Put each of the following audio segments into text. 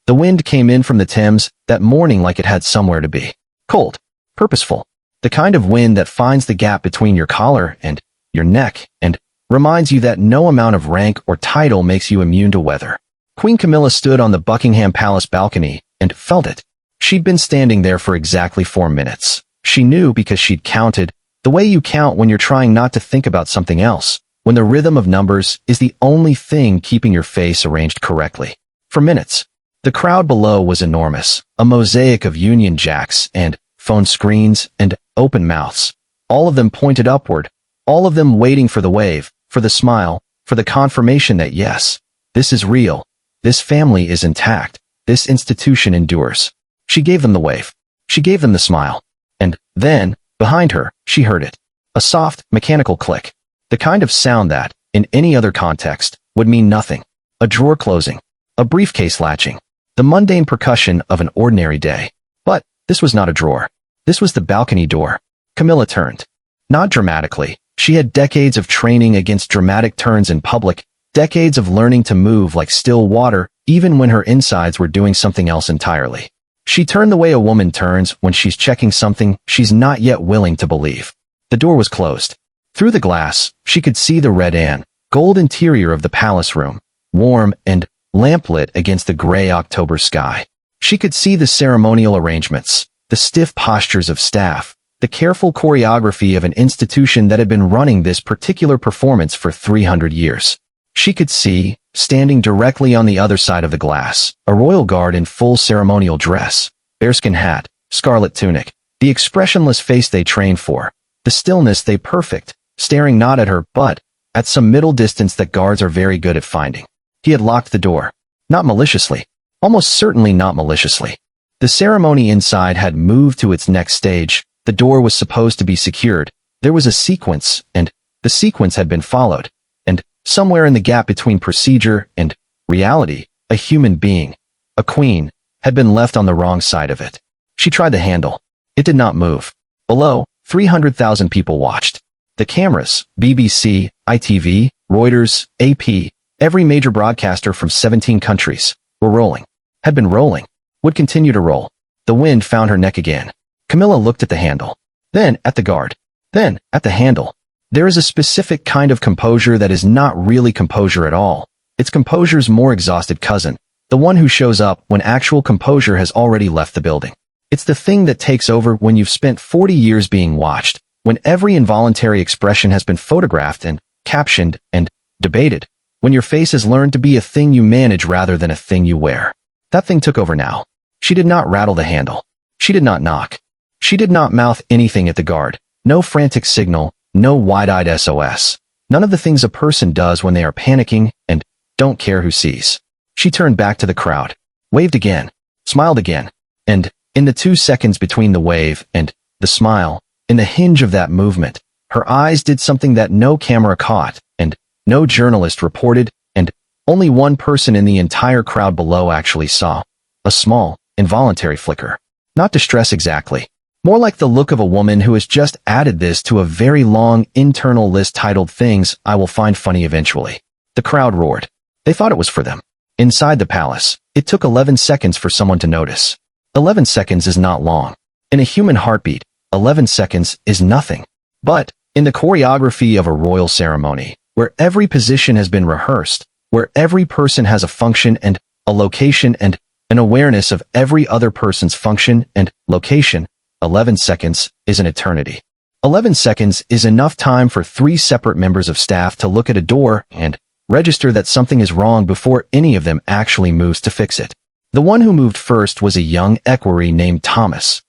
The wind came in from the Thames that morning like it had somewhere to be. Cold, purposeful, the kind of wind that finds the gap between your collar and your neck and reminds you that no amount of rank or title makes you immune to weather. Queen Camilla stood on the Buckingham Palace balcony and felt it. She'd been standing there for exactly 4 minutes. She knew because she'd counted, the way you count when you're trying not to think about something else, when the rhythm of numbers is the only thing keeping your face arranged correctly. For minutes. The crowd below was enormous, a mosaic of Union Jacks and phone screens and open mouths. All of them pointed upward, all of them waiting for the wave, for the smile, for the confirmation that yes, this is real, this family is intact, this institution endures. She gave them the wave. She gave them the smile. And then, behind her, she heard it. A soft, mechanical click. The kind of sound that, in any other context, would mean nothing. A drawer closing. A briefcase latching. The mundane percussion of an ordinary day. But this was not a drawer. This was the balcony door. Camilla turned. Not dramatically. She had decades of training against dramatic turns in public, decades of learning to move like still water, even when her insides were doing something else entirely. She turned the way a woman turns when she's checking something she's not yet willing to believe. The door was closed. Through the glass, she could see the red and gold interior of the palace room, warm and lamplit against the gray October sky. She could see the ceremonial arrangements, the stiff postures of staff, the careful choreography of an institution that had been running this particular performance for 300 years. She could see, standing directly on the other side of the glass, a royal guard in full ceremonial dress, bearskin hat, scarlet tunic, the expressionless face they trained for, the stillness they perfect, staring not at her but at some middle distance that guards are very good at finding. He had locked the door. Not maliciously. Almost certainly not maliciously. The ceremony inside had moved to its next stage. The door was supposed to be secured. There was a sequence, and the sequence had been followed. And somewhere in the gap between procedure and reality, a human being, a queen, had been left on the wrong side of it. She tried the handle. It did not move. Below, 300,000 people watched. The cameras, BBC, ITV, Reuters, AP, every major broadcaster from 17 countries, were rolling. Had been rolling. Would continue to roll. The wind found her neck again. Camilla looked at the handle. Then at the guard. Then at the handle. There is a specific kind of composure that is not really composure at all. It's composure's more exhausted cousin, the one who shows up when actual composure has already left the building. It's the thing that takes over when you've spent 40 years being watched, when every involuntary expression has been photographed and captioned and debated, when your face has learned to be a thing you manage rather than a thing you wear. That thing took over now. She did not rattle the handle. She did not knock. She did not mouth anything at the guard. No frantic signal, no wide-eyed SOS. None of the things a person does when they are panicking and don't care who sees. She turned back to the crowd, waved again, smiled again, and in the 2 seconds between the wave and the smile, in the hinge of that movement, her eyes did something that no camera caught, and no journalist reported, and only one person in the entire crowd below actually saw. A small, involuntary flicker. Not distress exactly. More like the look of a woman who has just added this to a very long internal list titled Things I Will Find Funny Eventually. The crowd roared. They thought it was for them. Inside the palace, it took 11 seconds for someone to notice. 11 seconds is not long. In a human heartbeat, 11 seconds is nothing. But in the choreography of a royal ceremony, where every position has been rehearsed, where every person has a function and a location and an awareness of every other person's function and location, 11 seconds is an eternity. 11 seconds is enough time for 3 separate members of staff to look at a door and register that something is wrong before any of them actually moves to fix it. The one who moved first was a young equerry named Thomas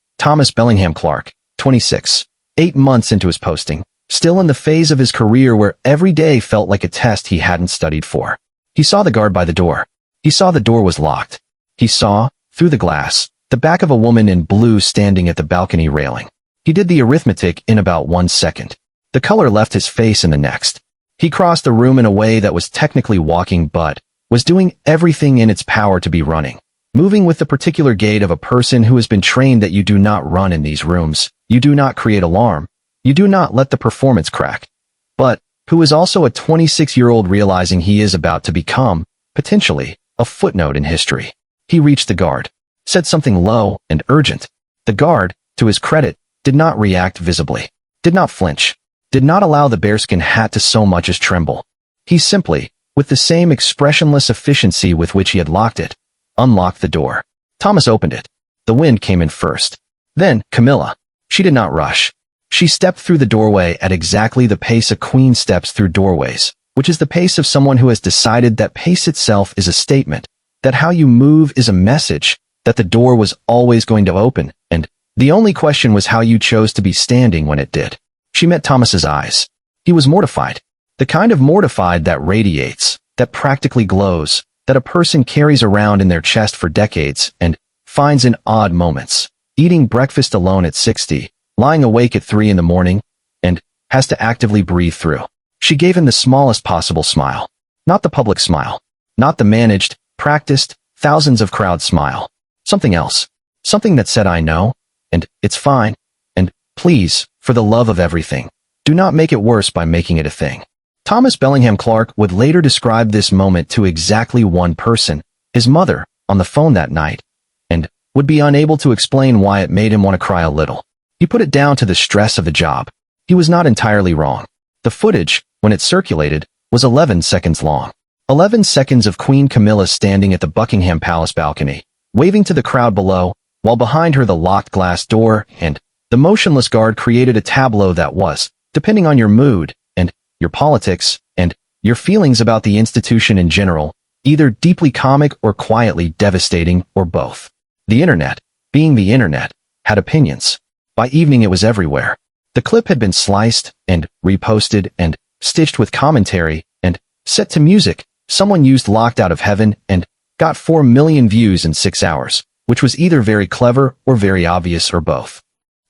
Bellingham Clark, 26, 8 months into his posting, still in the phase of his career where every day felt like a test he hadn't studied for. He saw the guard by the door. He saw the door was locked. He saw, through the glass, the back of a woman in blue standing at the balcony railing. He did the arithmetic in about 1 second. The color left his face in the next. He crossed the room in a way that was technically walking but was doing everything in its power to be running. Moving with the particular gait of a person who has been trained that you do not run in these rooms, you do not create alarm, you do not let the performance crack. But who is also a 26-year-old realizing he is about to become, potentially, a footnote in history. He reached the guard, said something low and urgent. The guard, to his credit, did not react visibly, did not flinch, did not allow the bearskin hat to so much as tremble. He simply, with the same expressionless efficiency with which he had locked it, unlocked the door. Thomas opened it. The wind came in first. Then Camilla. She did not rush. She stepped through the doorway at exactly the pace a queen steps through doorways, which is the pace of someone who has decided that pace itself is a statement, that how you move is a message, that the door was always going to open, and the only question was how you chose to be standing when it did. She met Thomas's eyes. He was mortified. The kind of mortified that radiates, that practically glows, that a person carries around in their chest for decades and finds in odd moments, eating breakfast alone at 60, lying awake at 3 in the morning, and has to actively breathe through. She gave him the smallest possible smile. Not the public smile. Not the managed, practiced, thousands of crowd smile. Something else. Something that said I know, and it's fine, and please, for the love of everything, do not make it worse by making it a thing. Thomas Bellingham Clark would later describe this moment to exactly one person, his mother, on the phone that night, and would be unable to explain why it made him want to cry a little. He put it down to the stress of the job. He was not entirely wrong. The footage, when it circulated, was 11 seconds long. 11 seconds of Queen Camilla standing at the Buckingham Palace balcony, waving to the crowd below, while behind her the locked glass door and the motionless guard created a tableau that was, depending on your mood, and your politics, and your feelings about the institution in general, either deeply comic or quietly devastating, or both. The internet, being the internet, had opinions. By evening it was everywhere. The clip had been sliced, and reposted, and stitched with commentary, and set to music. Someone used Locked Out of Heaven, and got 4 million views in 6 hours, which was either very clever or very obvious or both.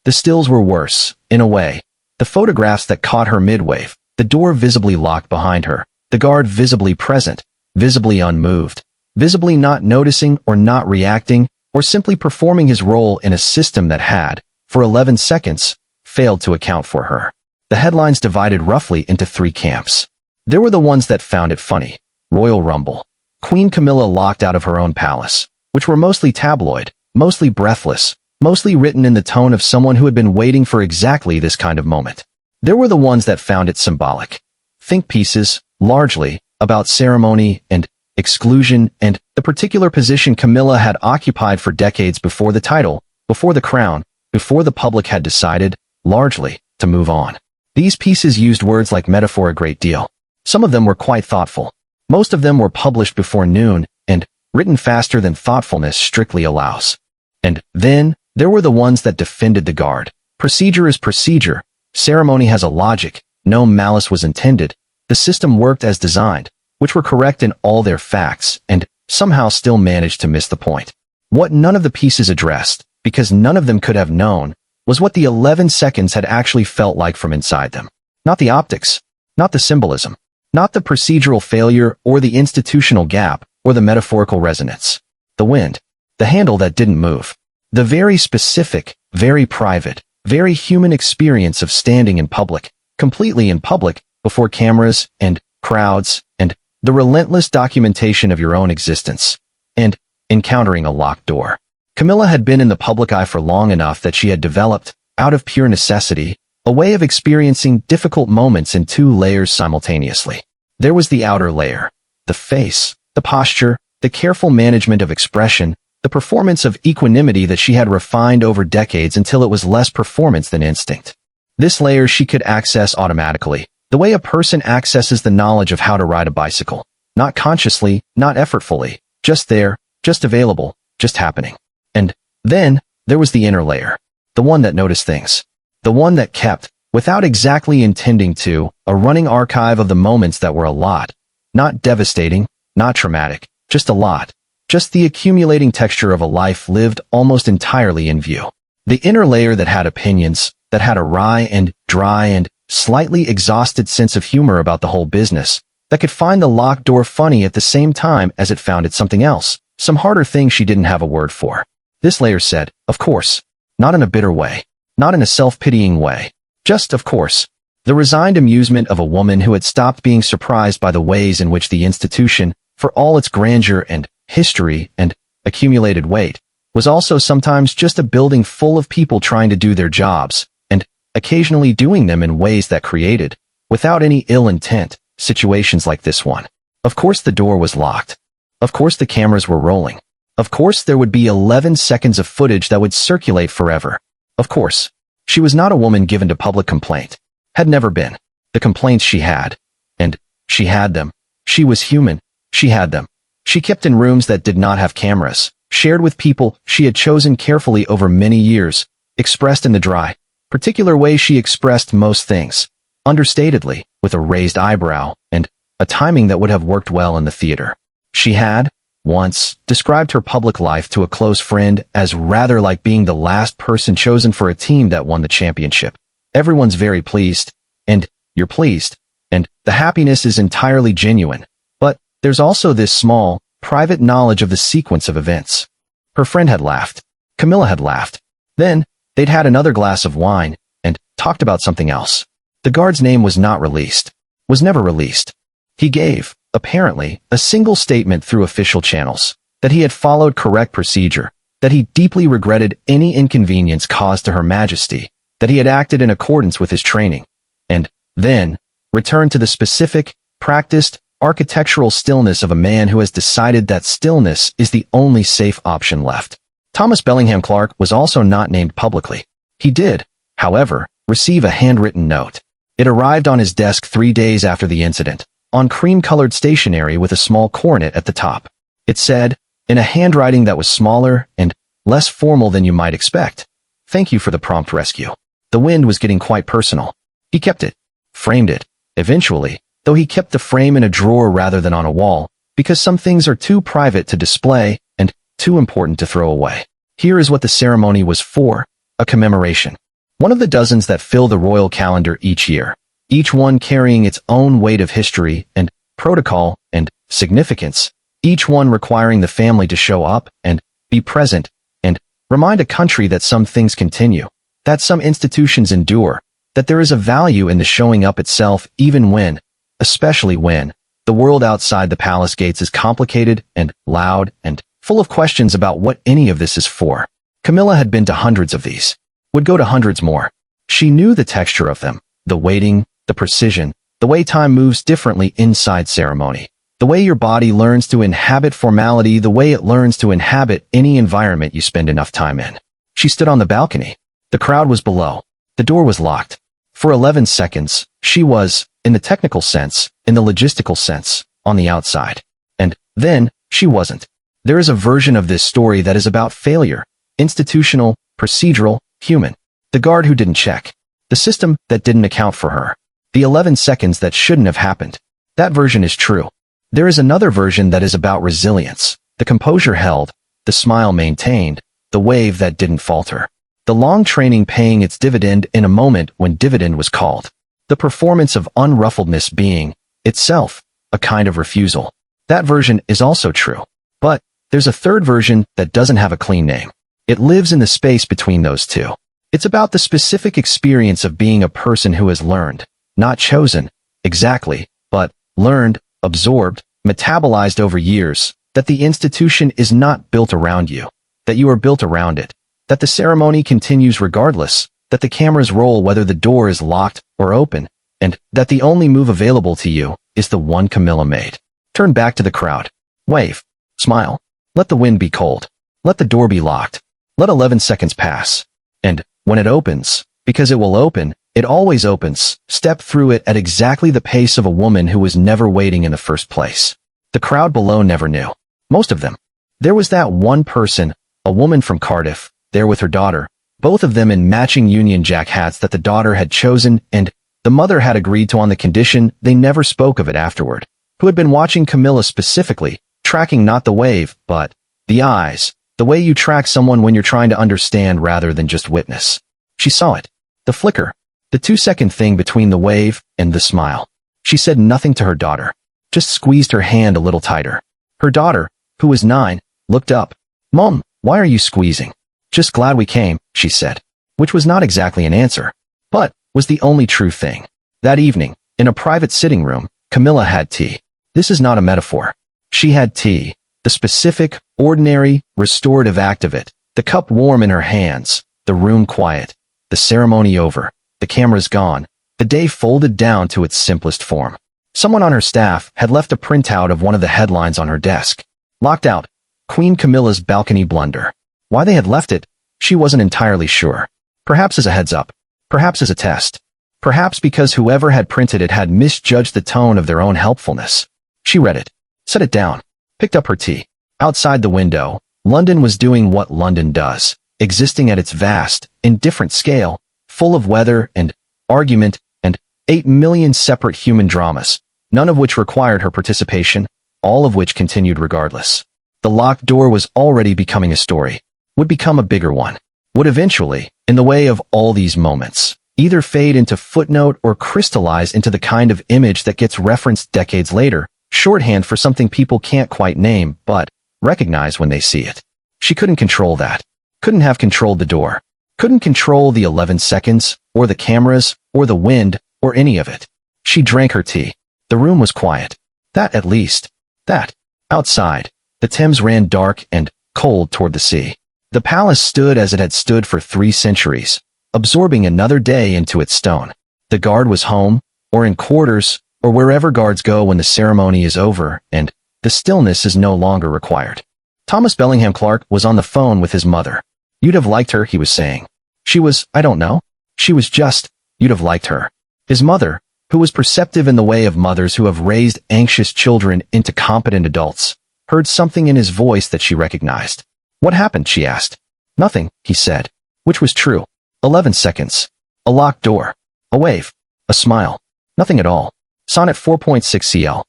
The stills were worse, in a way. The photographs that caught her mid-wave, the door visibly locked behind her, the guard visibly present, visibly unmoved, visibly not noticing or not reacting, or simply performing his role in a system that had, for 11 seconds, failed to account for her. The headlines divided roughly into 3 camps. There were the ones that found it funny. Royal Rumble. Queen Camilla locked out of her own palace, which were mostly tabloid, mostly breathless, mostly written in the tone of someone who had been waiting for exactly this kind of moment. There were the ones that found it symbolic. Think pieces, largely, about ceremony and exclusion and the particular position Camilla had occupied for decades before the title, before the crown, before the public had decided, largely, to move on. These pieces used words like metaphor a great deal. Some of them were quite thoughtful. Most of them were published before noon and written faster than thoughtfulness strictly allows. And then, there were the ones that defended the guard. Procedure is procedure. Ceremony has a logic. No malice was intended. The system worked as designed, which were correct in all their facts, and somehow still managed to miss the point. What none of the pieces addressed, because none of them could have known, was what the 11 seconds had actually felt like from inside them. Not the optics, not the symbolism, not the procedural failure or the institutional gap or the metaphorical resonance. The wind, the handle that didn't move. The very specific, very private, very human experience of standing in public, completely in public, before cameras and crowds, and the relentless documentation of your own existence, and encountering a locked door. Camilla had been in the public eye for long enough that she had developed, out of pure necessity, a way of experiencing difficult moments in 2 layers simultaneously. There was the outer layer, the face, the posture, the careful management of expression, the performance of equanimity that she had refined over decades until it was less performance than instinct. This layer she could access automatically, the way a person accesses the knowledge of how to ride a bicycle. Not consciously, not effortfully, just there, just available, just happening. And then, there was the inner layer, the one that noticed things. The one that kept, without exactly intending to, a running archive of the moments that were a lot. Not devastating, not traumatic, just a lot. Just the accumulating texture of a life lived almost entirely in view. The inner layer that had opinions, that had a wry and dry and slightly exhausted sense of humor about the whole business, that could find the locked door funny at the same time as it found it something else, some harder thing she didn't have a word for. This layer said, of course, not in a bitter way, not in a self-pitying way, just of course. The resigned amusement of a woman who had stopped being surprised by the ways in which the institution, for all its grandeur and history and accumulated weight, was also sometimes just a building full of people trying to do their jobs, and occasionally doing them in ways that created, without any ill intent, situations like this one. Of course the door was locked. Of course the cameras were rolling. Of course there would be 11 seconds of footage that would circulate forever. Of course. She was not a woman given to public complaint. Had never been. The complaints she had. And she had them. She was human. She had them. She kept in rooms that did not have cameras, shared with people she had chosen carefully over many years, expressed in the dry, particular way she expressed most things, understatedly, with a raised eyebrow, and a timing that would have worked well in the theater. She had, once, described her public life to a close friend as rather like being the last person chosen for a team that won the championship. Everyone's very pleased, and you're pleased, and the happiness is entirely genuine. But there's also this small, private knowledge of the sequence of events. Her friend had laughed. Camilla had laughed. Then, they'd had another glass of wine, and talked about something else. The guard's name was not released. Was never released. He gave, apparently, a single statement through official channels, that he had followed correct procedure, that he deeply regretted any inconvenience caused to Her Majesty, that he had acted in accordance with his training, and then returned to the specific, practiced, architectural stillness of a man who has decided that stillness is the only safe option left. Thomas Bellingham Clark was also not named publicly. He did, however, receive a handwritten note. It arrived on his desk 3 days after the incident, on cream-colored stationery with a small coronet at the top. It said, in a handwriting that was smaller and less formal than you might expect, "Thank you for the prompt rescue." The wind was getting quite personal. He kept it, framed it, eventually, though he kept the frame in a drawer rather than on a wall, because some things are too private to display and too important to throw away. Here is what the ceremony was for, a commemoration. One of the dozens that fill the royal calendar each year, each one carrying its own weight of history and protocol and significance, each one requiring the family to show up and be present and remind a country that some things continue, that some institutions endure, that there is a value in the showing up itself even when, especially when, the world outside the palace gates is complicated and loud and full of questions about what any of this is for. Camilla had been to hundreds of these, would go to hundreds more. She knew the texture of them, the waiting, the precision, the way time moves differently inside ceremony, the way your body learns to inhabit formality, the way it learns to inhabit any environment you spend enough time in. She stood on the balcony. The crowd was below. The door was locked. For 11 seconds, she was, in the technical sense, in the logistical sense, on the outside. And then, she wasn't. There is a version of this story that is about failure, institutional, procedural, human. The guard who didn't check. The system that didn't account for her. The 11 seconds that shouldn't have happened. That version is true. There is another version that is about resilience, the composure held, the smile maintained, the wave that didn't falter. The long training paying its dividend in a moment when dividend was called. The performance of unruffledness being, itself, a kind of refusal. That version is also true. But there's a third version that doesn't have a clean name. It lives in the space between those two. It's about the specific experience of being a person who has learned, not chosen, exactly, but learned, absorbed, metabolized over years, that the institution is not built around you, that you are built around it, that the ceremony continues regardless, that the cameras roll whether the door is locked or open, and that the only move available to you is the one Camilla made. Turn back to the crowd. Wave. Smile. Let the wind be cold. Let the door be locked. Let 11 seconds pass. And when it opens, because it will open, it always opens, step through it at exactly the pace of a woman who was never waiting in the first place. The crowd below never knew. Most of them. There was that one person, a woman from Cardiff, there with her daughter, both of them in matching Union Jack hats that the daughter had chosen and the mother had agreed to on the condition they never spoke of it afterward, who had been watching Camilla specifically, tracking not the wave, but the eyes, the way you track someone when you're trying to understand rather than just witness. She saw it. The flicker. The 2-second thing between the wave and the smile. She said nothing to her daughter. Just squeezed her hand a little tighter. Her daughter, who was 9, looked up. "Mom, why are you squeezing?" "Just glad we came," she said. Which was not exactly an answer, but was the only true thing. That evening, in a private sitting room, Camilla had tea. This is not a metaphor. She had tea, The specific, ordinary, restorative act of it. The cup warm in her hands, the room quiet, the ceremony over, the cameras gone, the day folded down to its simplest form. Someone on her staff had left a printout of one of the headlines on her desk. Locked out, Queen Camilla's balcony blunder. Why they had left it, she wasn't entirely sure. Perhaps as a heads up. Perhaps as a test. Perhaps because whoever had printed it had misjudged the tone of their own helpfulness. She read it, set it down, picked up her tea. Outside the window, London was doing what London does, existing at its vast, indifferent scale, full of weather and argument and 8 million separate human dramas, none of which required her participation, all of which continued regardless. The locked door was already becoming a story, would become a bigger one, would eventually, in the way of all these moments, either fade into footnote or crystallize into the kind of image that gets referenced decades later, shorthand for something people can't quite name but recognize when they see it. She couldn't control that. Couldn't have controlled the door. Couldn't control the 11 seconds, or the cameras, or the wind, or any of it. She drank her tea. The room was quiet. That at least. That. Outside, the Thames ran dark and cold toward the sea. The palace stood as it had stood for 3 centuries, absorbing another day into its stone. The guard was home, or in quarters, or wherever guards go when the ceremony is over, and the stillness is no longer required. Thomas Bellingham Clark was on the phone with his mother. You'd have liked her, he was saying. She was, I don't know. She was just, you'd have liked her. His mother, who was perceptive in the way of mothers who have raised anxious children into competent adults, heard something in his voice that she recognized. What happened, she asked. Nothing, he said, which was true. 11 seconds. A locked door. A wave. A smile. Nothing at all. Sonnet 4.6 CL.